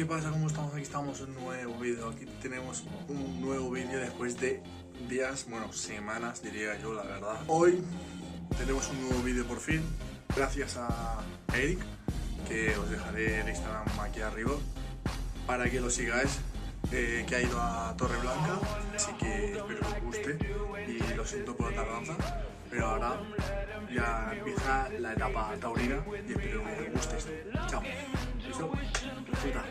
¿qué pasa? ¿Cómo estamos? Aquí estamos en un nuevo vídeo. Aquí tenemos un nuevo vídeo después de días, bueno, semanas diría yo, la verdad. Hoy tenemos un nuevo vídeo por fin, gracias a Eric, que os dejaré el Instagram aquí arriba para que lo sigáis, que ha ido a Torreblanca, así que espero que os guste y lo siento por la tardanza, pero ahora ya empieza la etapa taurina y espero que os guste esto. Chao. ¿Listo? Disfruta.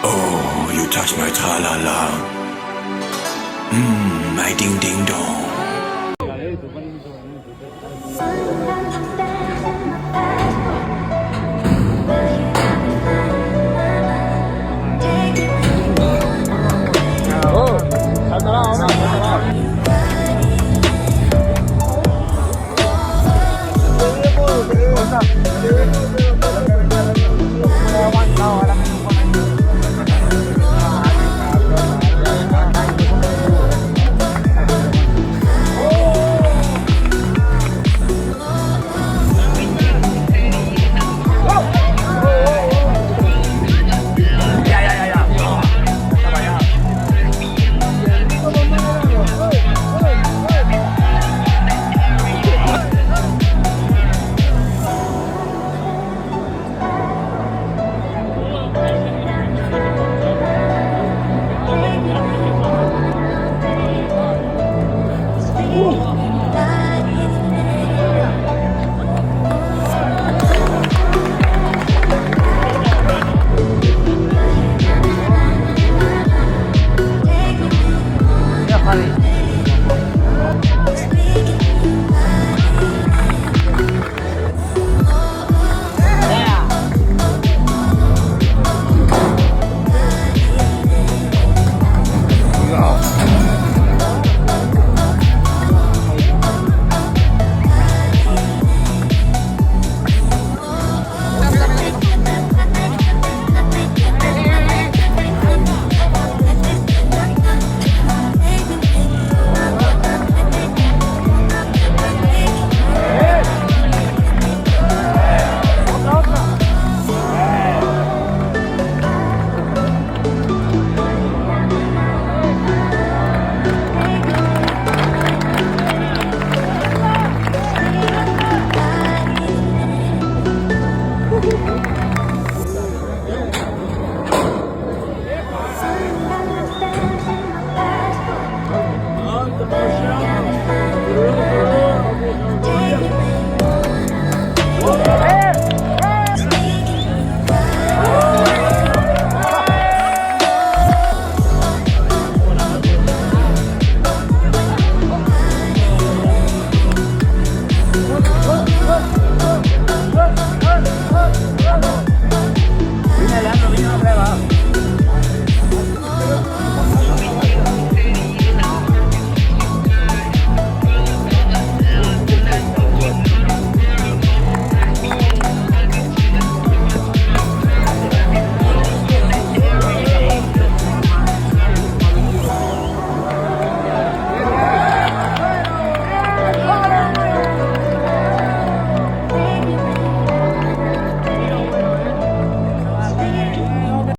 Oh, you touch my tra-la-la. My ding-ding-dong. Vale.